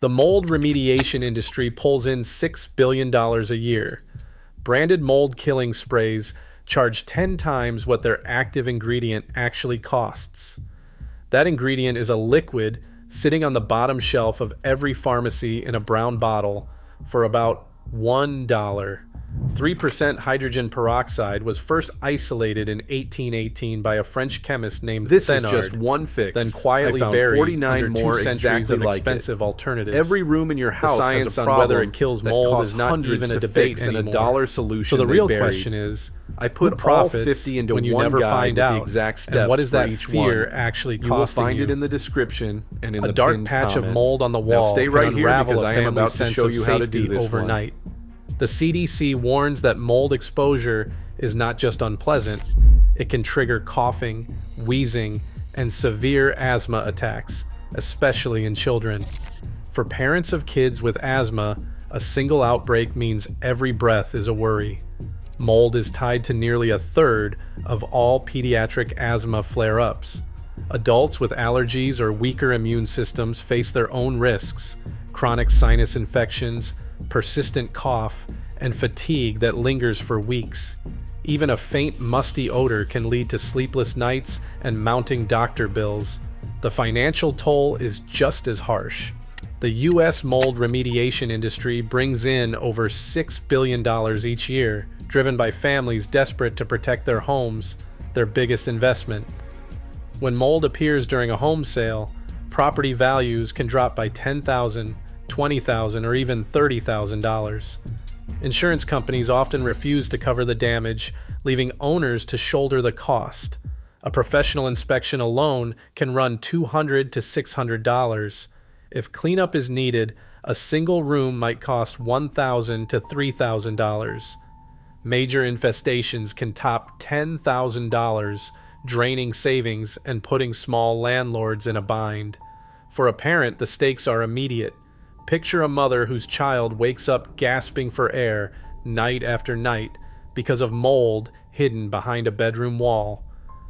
The mold remediation industry pulls in $6 billion a year. Branded mold-killing sprays charge 10 times what their active ingredient actually costs. That ingredient is a liquid sitting on the bottom shelf of every pharmacy in a brown bottle for about $1. 3% hydrogen peroxide was first isolated in 1818 by a French chemist named This Thénard, is just one fix. then quietly I found buried 49 under more 2 centuries exactly of like expensive alternatives. Every room in your The house science has a on problem whether it kills that mold costs is not hundreds even a to debate fix, and anymore. a dollar solution So the they real buried. question is, I put who profits all 50 into when you one never guide find with out, the exact steps and what is for that each fear one. actually You will costing find you? it in the description and in A the dark pinned patch comment. of mold on the Now wall stay can right here unravel because a I am family's about to sense show of you how to do safety this overnight. one. The CDC warns that mold exposure is not just unpleasant, it can trigger coughing, wheezing, and severe asthma attacks, especially in children. For parents of kids with asthma, a single outbreak means every breath is a worry. Mold is tied to nearly a third of all pediatric asthma flare-ups. Adults with allergies or weaker immune systems face their own risks: chronic sinus infections, persistent cough, and fatigue that lingers for weeks. Even a faint musty odor can lead to sleepless nights and mounting doctor bills. The financial toll is just as harsh. The U.S. mold remediation industry brings in over $6 billion each year, driven by families desperate to protect their homes, their biggest investment. When mold appears during a home sale, property values can drop by $10,000, $20,000, or even $30,000. Insurance companies often refuse to cover the damage, leaving owners to shoulder the cost. A professional inspection alone can run $200 to $600. If cleanup is needed, a single room might cost $1,000 to $3,000. Major infestations can top $10,000, draining savings and putting small landlords in a bind. For a parent, the stakes are immediate. Picture a mother whose child wakes up gasping for air night after night because of mold hidden behind a bedroom wall.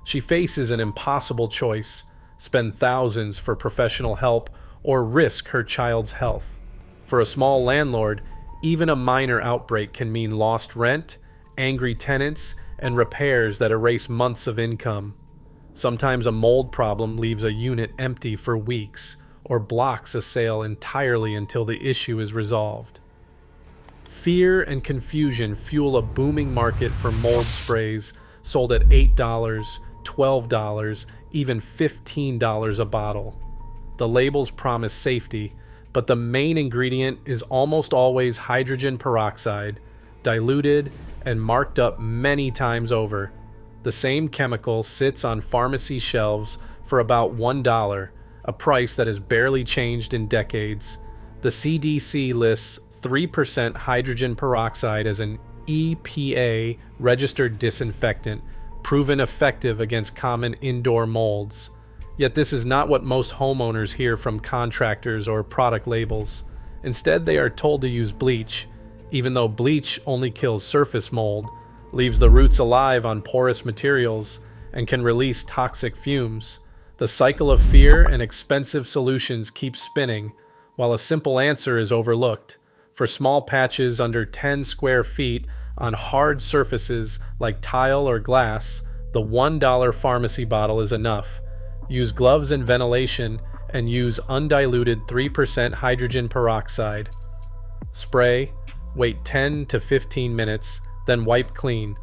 She faces an impossible choice: spend thousands for professional help or risk her child's health. For a small landlord, even a minor outbreak can mean lost rent, angry tenants, and repairs that erase months of income. Sometimes a mold problem leaves a unit empty for weeks or blocks a sale entirely until the issue is resolved. Fear and confusion fuel a booming market for mold sprays sold at $8, $12, even $15 a bottle. The labels promise safety, but the main ingredient is almost always hydrogen peroxide, diluted and marked up many times over. The same chemical sits on pharmacy shelves for about $1, a price that has barely changed in decades. The CDC lists 3% hydrogen peroxide as an EPA-registered disinfectant, proven effective against common indoor molds. Yet this is not what most homeowners hear from contractors or product labels. Instead, they are told to use bleach, even though bleach only kills surface mold, leaves the roots alive on porous materials, and can release toxic fumes. The cycle of fear and expensive solutions keeps spinning, while a simple answer is overlooked. For small patches under 10 square feet on hard surfaces like tile or glass, the $1 pharmacy bottle is enough. Use gloves and ventilation, and use undiluted 3% hydrogen peroxide. Spray, wait 10 to 15 minutes, then wipe clean.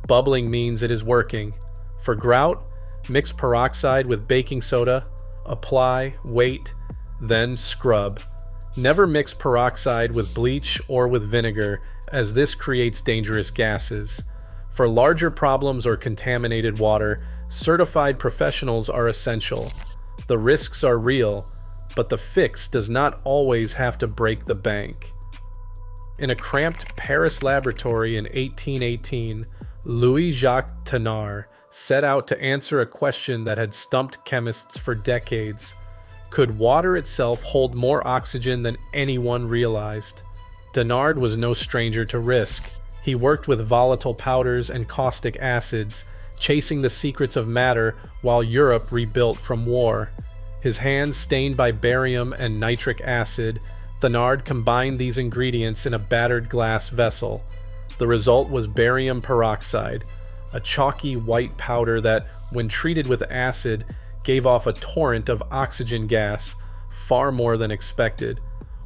Bubbling means it is working. For grout, mix peroxide with baking soda, apply, wait, then scrub. Never mix peroxide with bleach or with vinegar, as this creates dangerous gases. For larger problems or contaminated water, certified professionals are essential. The risks are real, but the fix does not always have to break the bank. In a cramped Paris laboratory in 1818, Louis-Jacques Thénard set out to answer a question that had stumped chemists for decades. Could water itself hold more oxygen than anyone realized? Thénard was no stranger to risk. He worked with volatile powders and caustic acids, chasing the secrets of matter while Europe rebuilt from war. His hands stained by barium and nitric acid, Thénard combined these ingredients in a battered glass vessel. The result was barium peroxide, a chalky white powder that, when treated with acid, gave off a torrent of oxygen gas, far more than expected.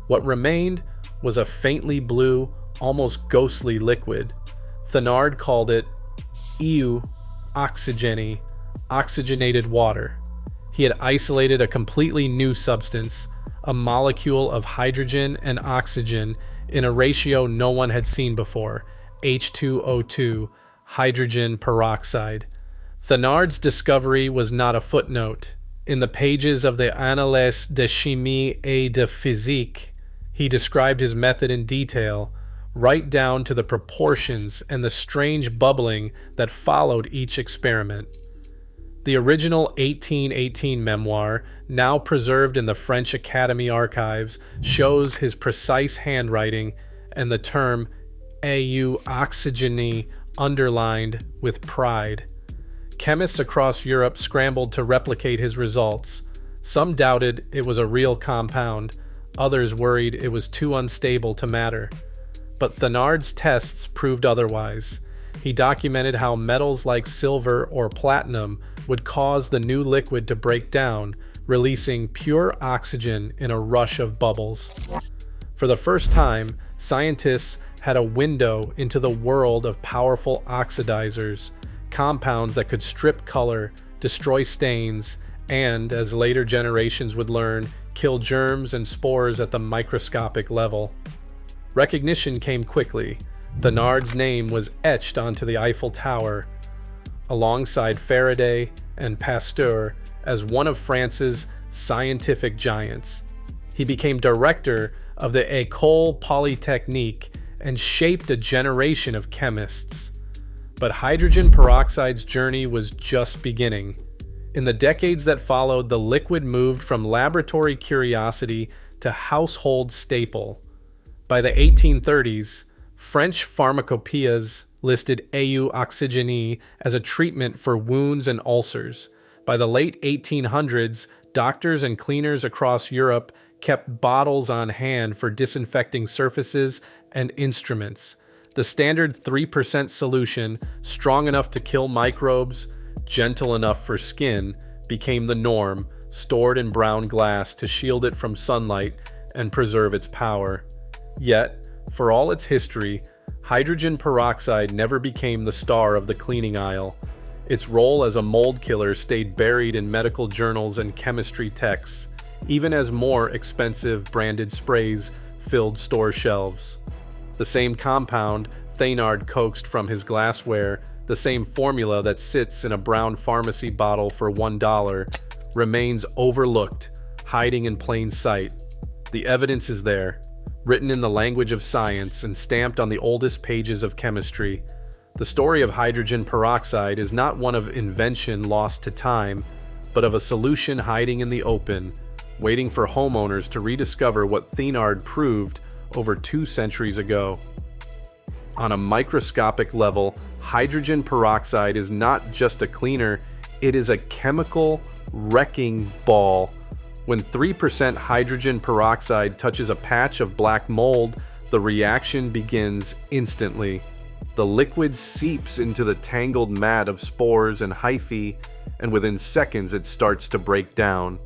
What remained was a faintly blue, almost ghostly liquid. Thénard called it oxygeny, oxygenated water. He had isolated a completely new substance, a molecule of hydrogen and oxygen in a ratio no one had seen before, H2O2, hydrogen peroxide. Thénard's discovery was not a footnote. In the pages of the Annales de Chimie et de Physique, he described his method in detail, right down to the proportions and the strange bubbling that followed each experiment. The original 1818 memoir, now preserved in the French Academy archives, shows his precise handwriting and the term oxygeny underlined with pride. Chemists across Europe scrambled to replicate his results. Some doubted it was a real compound, others worried it was too unstable to matter. But Thénard's tests proved otherwise. He documented how metals like silver or platinum would cause the new liquid to break down, releasing pure oxygen in a rush of bubbles. For the first time, scientists had a window into the world of powerful oxidizers, compounds that could strip color, destroy stains, and, as later generations would learn, kill germs and spores at the microscopic level. Recognition came quickly. Thénard's name was etched onto the Eiffel Tower, alongside Faraday and Pasteur, as one of France's scientific giants. He became director of the École Polytechnique and shaped a generation of chemists. But hydrogen peroxide's journey was just beginning. In the decades that followed, the liquid moved from laboratory curiosity to household staple. By the 1830s, French pharmacopoeias listed oxygeny as a treatment for wounds and ulcers. By the late 1800s, doctors and cleaners across Europe kept bottles on hand for disinfecting surfaces and instruments. The standard 3% solution, strong enough to kill microbes, gentle enough for skin, became the norm, stored in brown glass to shield it from sunlight and preserve its power. Yet, for all its history, hydrogen peroxide never became the star of the cleaning aisle. Its role as a mold killer stayed buried in medical journals and chemistry texts, even as more expensive branded sprays filled store shelves. The same compound Thénard coaxed from his glassware, the same formula that sits in a brown pharmacy bottle for $1, remains overlooked, hiding in plain sight. The evidence is there, written in the language of science and stamped on the oldest pages of chemistry. The story of hydrogen peroxide is not one of invention lost to time, but of a solution hiding in the open, waiting for homeowners to rediscover what Thénard proved over 2 centuries ago. On a microscopic level, hydrogen peroxide is not just a cleaner, it is a chemical wrecking ball. When 3% hydrogen peroxide touches a patch of black mold, the reaction begins instantly. The liquid seeps into the tangled mat of spores and hyphae, and within seconds it starts to break down.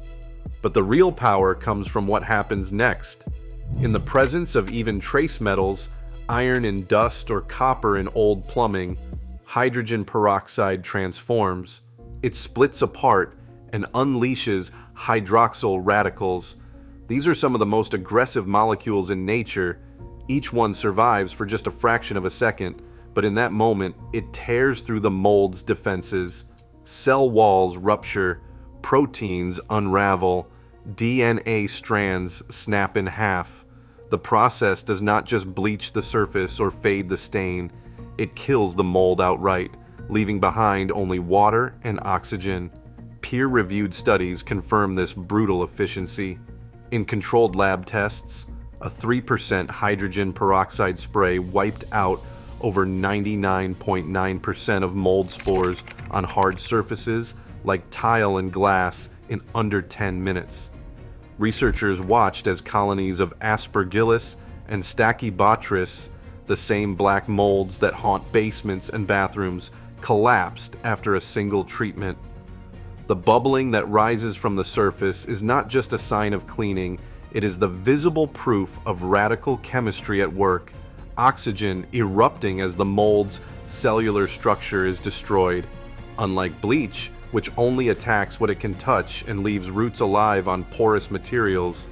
But the real power comes from what happens next. In the presence of even trace metals, iron in dust or copper in old plumbing, hydrogen peroxide transforms. It splits apart and unleashes hydroxyl radicals. These are some of the most aggressive molecules in nature. Each one survives for just a fraction of a second, but in that moment, it tears through the mold's defenses. Cell walls rupture, proteins unravel, DNA strands snap in half. The process does not just bleach the surface or fade the stain, it kills the mold outright, leaving behind only water and oxygen. Peer-reviewed studies confirm this brutal efficiency. In controlled lab tests, a 3% hydrogen peroxide spray wiped out over 99.9% of mold spores on hard surfaces like tile and glass in under 10 minutes. Researchers watched as colonies of Aspergillus and Stachybotrys, the same black molds that haunt basements and bathrooms, collapsed after a single treatment. The bubbling that rises from the surface is not just a sign of cleaning, it is the visible proof of radical chemistry at work, oxygen erupting as the mold's cellular structure is destroyed. Unlike bleach, which only attacks what it can touch and leaves roots alive on porous materials,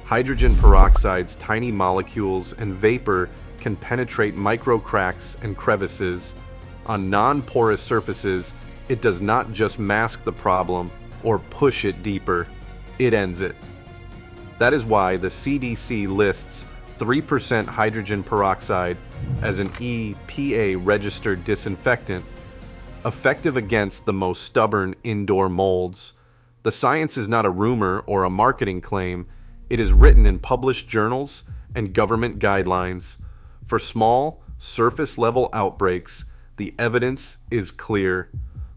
hydrogen peroxide's tiny molecules and vapor can penetrate micro cracks and crevices. On non-porous surfaces, it does not just mask the problem or push it deeper, it ends it. That is why the CDC lists 3% hydrogen peroxide as an EPA-registered disinfectant, effective against the most stubborn indoor molds. The science is not a rumor or a marketing claim, it is written in published journals and government guidelines. For small, surface-level outbreaks, the evidence is clear.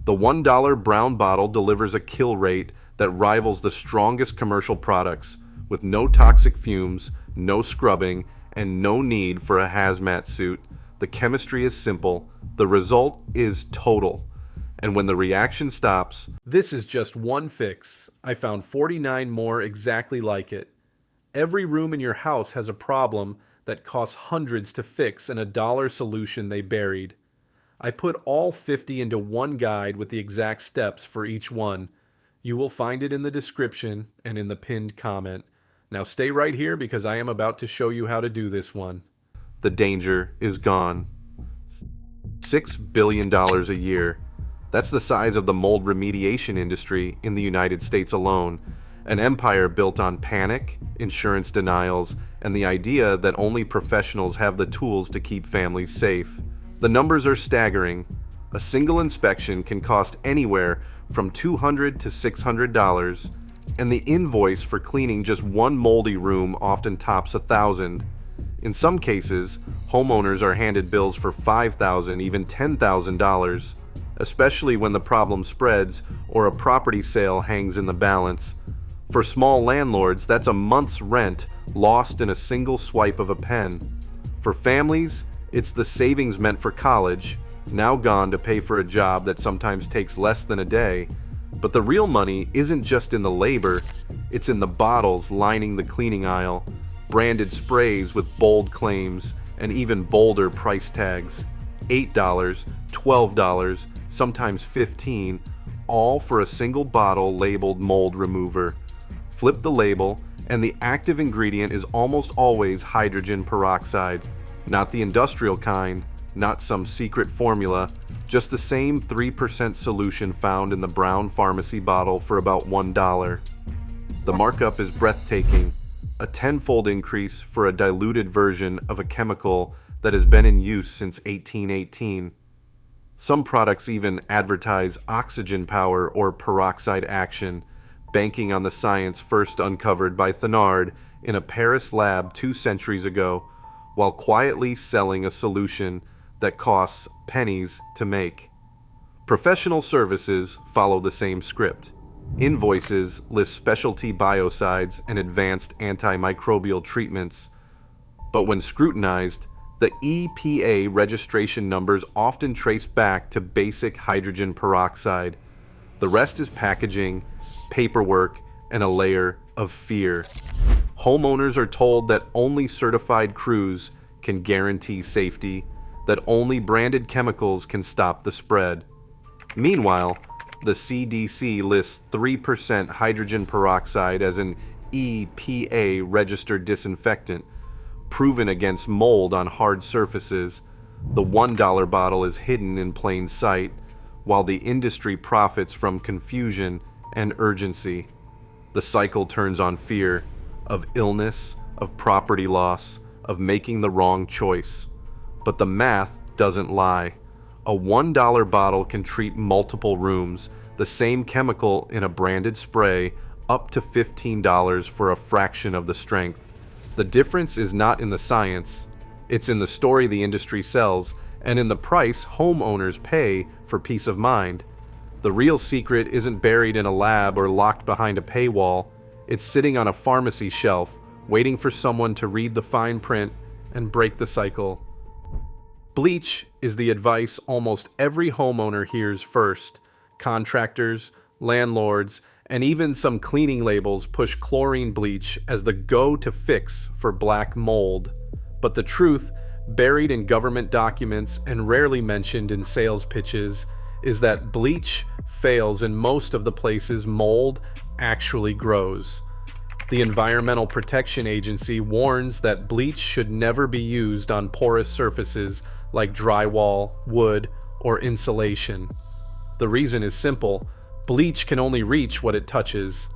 The $1 brown bottle delivers a kill rate that rivals the strongest commercial products, with no toxic fumes, no scrubbing, and no need for a hazmat suit. The chemistry is simple, the result is total. And when the reaction stops, This is just one fix. I found 49 more exactly like it. Every room in your house has a problem that costs hundreds to fix and $1 solution they buried. I put all 50 into one guide with the exact steps for each one. You will find it in the description and in the pinned comment. Now stay right here because I am about to show you how to do this one. the danger is gone. $6 billion a year. That's the size of the mold remediation industry in the United States alone. An empire built on panic, insurance denials, and the idea that only professionals have the tools to keep families safe. The numbers are staggering. A single inspection can cost anywhere from $200 to $600, and the invoice for cleaning just one moldy room often tops $1,000. In some cases, homeowners are handed bills for $5,000, even $10,000, especially when the problem spreads or a property sale hangs in the balance. For small landlords, that's a month's rent lost in a single swipe of a pen. For families, it's the savings meant for college, now gone to pay for a job that sometimes takes less than a day. But the real money isn't just in the labor, it's in the bottles lining the cleaning aisle, branded sprays with bold claims and even bolder price tags. $8, $12, sometimes $15, all for a single bottle labeled mold remover. Flip the label, and the active ingredient is almost always hydrogen peroxide. Not the industrial kind, not some secret formula, just the same 3% solution found in the brown pharmacy bottle for about $1. The markup is breathtaking, a tenfold increase for a diluted version of a chemical that has been in use since 1818. Some products even advertise oxygen power or peroxide action, banking on the science first uncovered by Thénard in a Paris lab 2 centuries ago, while quietly selling a solution that costs pennies to make. Professional services follow the same script. Invoices list specialty biocides and advanced antimicrobial treatments. But when scrutinized, the EPA registration numbers often trace back to basic hydrogen peroxide. The rest is packaging, paperwork, and a layer of fear. Homeowners are told that only certified crews can guarantee safety, that only branded chemicals can stop the spread. Meanwhile, the CDC lists 3% hydrogen peroxide as an EPA-registered disinfectant, proven against mold on hard surfaces. The $1 bottle is hidden in plain sight, while the industry profits from confusion and urgency. The cycle turns on fear of illness, of property loss, of making the wrong choice. But the math doesn't lie. A $1 bottle can treat multiple rooms, the same chemical in a branded spray, up to $15 for a fraction of the strength. The difference is not in the science, it's in the story the industry sells, and in the price homeowners pay for peace of mind. The real secret isn't buried in a lab or locked behind a paywall. It's sitting on a pharmacy shelf, waiting for someone to read the fine print and break the cycle. Bleach is the advice almost every homeowner hears first. Contractors, landlords, and even some cleaning labels push chlorine bleach as the go-to fix for black mold. But the truth, buried in government documents and rarely mentioned in sales pitches, is that bleach fails in most of the places mold actually grows. The Environmental Protection Agency warns that bleach should never be used on porous surfaces like drywall, wood, or insulation. The reason is simple: bleach can only reach what it touches.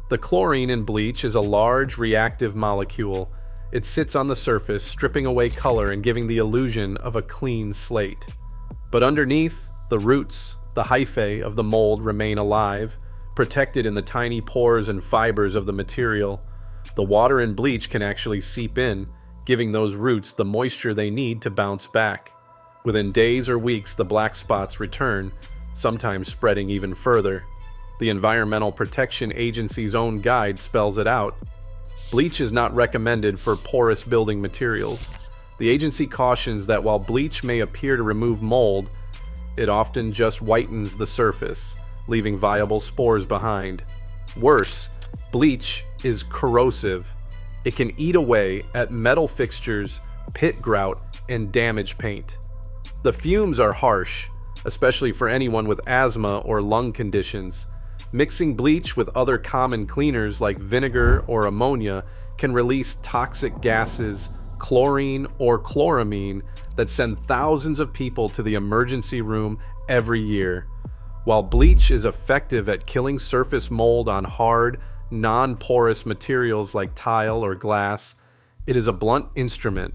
The chlorine in bleach is a large reactive molecule. It sits on the surface, stripping away color and giving the illusion of a clean slate. But underneath, the roots, the hyphae of the mold remain alive, protected in the tiny pores and fibers of the material. The water in bleach can actually seep in, giving those roots the moisture they need to bounce back. Within days or weeks, the black spots return, sometimes spreading even further. The Environmental Protection Agency's own guide spells it out. Bleach is not recommended for porous building materials. The agency cautions that while bleach may appear to remove mold, it often just whitens the surface, leaving viable spores behind. Worse, bleach is corrosive. It can eat away at metal fixtures, pit grout, and damage paint. The fumes are harsh, especially for anyone with asthma or lung conditions. Mixing bleach with other common cleaners like vinegar or ammonia can release toxic gases, chlorine or chloramine, that send thousands of people to the emergency room every year. While bleach is effective at killing surface mold on hard, non-porous materials like tile or glass, it is a blunt instrument.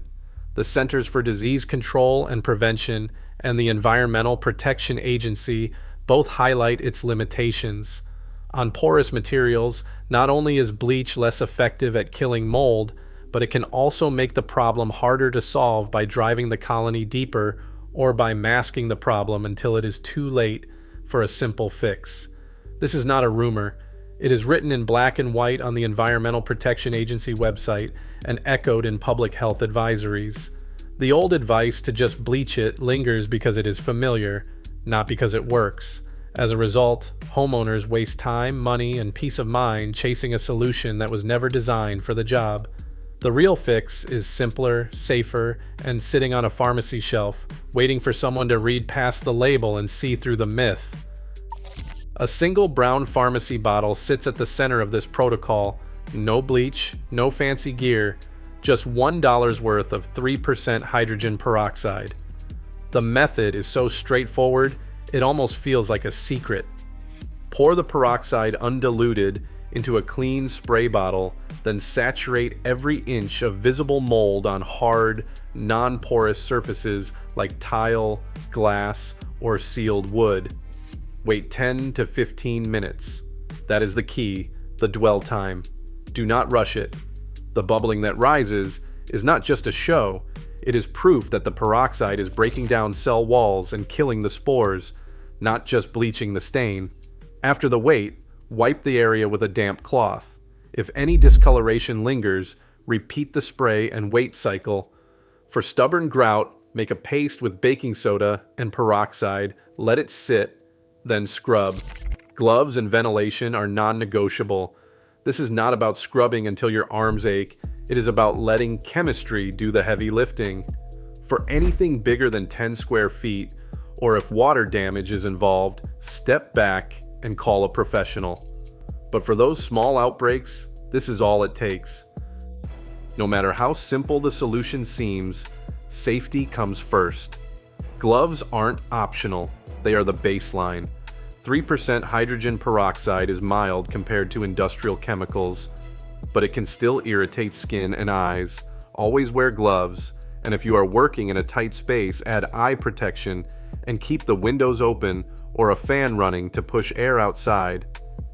The Centers for Disease Control and Prevention and the Environmental Protection Agency both highlight its limitations. On porous materials, not only is bleach less effective at killing mold, but it can also make the problem harder to solve by driving the colony deeper or by masking the problem until it is too late for a simple fix. This is not a rumor. It is written in black and white on the Environmental Protection Agency website and echoed in public health advisories. The old advice to just bleach it lingers because it is familiar, not because it works. As a result, homeowners waste time, money, and peace of mind chasing a solution that was never designed for the job. The real fix is simpler, safer, and sitting on a pharmacy shelf, waiting for someone to read past the label and see through the myth. A single brown pharmacy bottle sits at the center of this protocol. No bleach, no fancy gear, just $1 worth of 3% hydrogen peroxide. The method is so straightforward, it almost feels like a secret. Pour the peroxide undiluted into a clean spray bottle, then saturate every inch of visible mold on hard, non-porous surfaces like tile, glass, or sealed wood. Wait 10 to 15 minutes. That is the key, the dwell time. Do not rush it. The bubbling that rises is not just a show, it is proof that the peroxide is breaking down cell walls and killing the spores, not just bleaching the stain. After the wait, wipe the area with a damp cloth. If any discoloration lingers, repeat the spray and wait cycle. For stubborn grout, make a paste with baking soda and peroxide, let it sit, then scrub. Gloves and ventilation are non-negotiable. This is not about scrubbing until your arms ache. It is about letting chemistry do the heavy lifting. For anything bigger than 10 square feet, or if water damage is involved, step back and call a professional. But for those small outbreaks, this is all it takes. No matter how simple the solution seems, safety comes first. Gloves aren't optional, they are the baseline. 3% hydrogen peroxide is mild compared to industrial chemicals, but it can still irritate skin and eyes. Always wear gloves, and if you are working in a tight space, add eye protection and keep the windows open or a fan running to push air outside.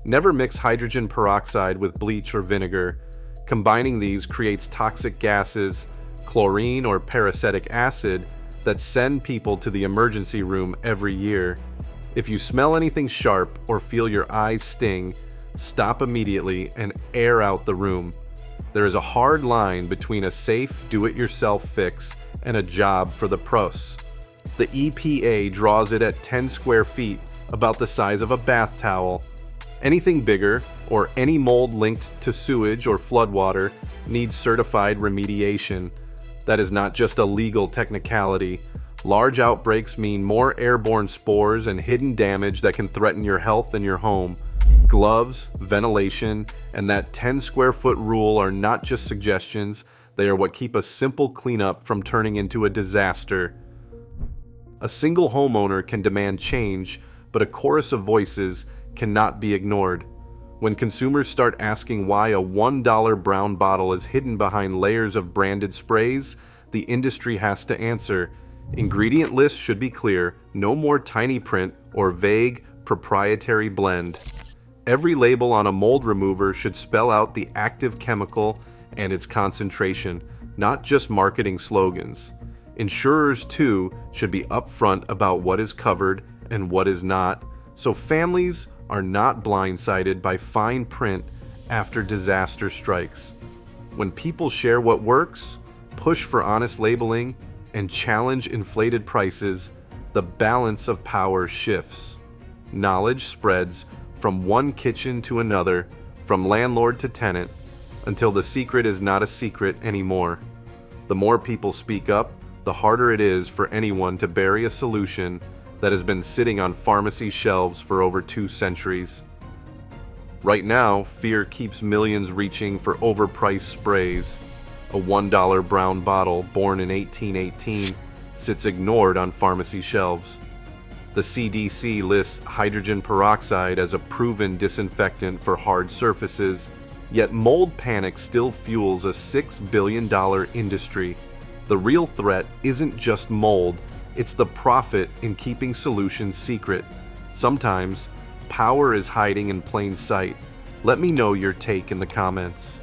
Never mix hydrogen peroxide with bleach or vinegar. Combining these creates toxic gases, chlorine or peracetic acid, that send people to the emergency room every year. If you smell anything sharp or feel your eyes sting, stop immediately and air out the room. There is a hard line between a safe do-it-yourself fix and a job for the pros. The EPA draws it at 10 square feet, about the size of a bath towel. Anything bigger, or any mold linked to sewage or floodwater, needs certified remediation. That is not just a legal technicality. Large outbreaks mean more airborne spores and hidden damage that can threaten your health and your home. Gloves, ventilation, and that 10 square foot rule are not just suggestions, they are what keep a simple cleanup from turning into a disaster. A single homeowner can demand change, but a chorus of voices cannot be ignored. When consumers start asking why a $1 brown bottle is hidden behind layers of branded sprays, the industry has to answer. Ingredient lists should be clear, no more tiny print or vague proprietary blend. Every label on a mold remover should spell out the active chemical and its concentration, not just marketing slogans. Insurers, too, should be upfront about what is covered and what is not, so families are not blindsided by fine print after disaster strikes. When people share what works, push for honest labeling, and challenge inflated prices, the balance of power shifts. Knowledge spreads from one kitchen to another, from landlord to tenant, until the secret is not a secret anymore. The more people speak up, the harder it is for anyone to bury a solution that has been sitting on pharmacy shelves for over 2 centuries. Right now, fear keeps millions reaching for overpriced sprays. A $1 brown bottle born in 1818 sits ignored on pharmacy shelves. The CDC lists hydrogen peroxide as a proven disinfectant for hard surfaces, yet mold panic still fuels a $6 billion industry. The real threat isn't just mold, it's the profit in keeping solutions secret. Sometimes, power is hiding in plain sight. Let me know your take in the comments.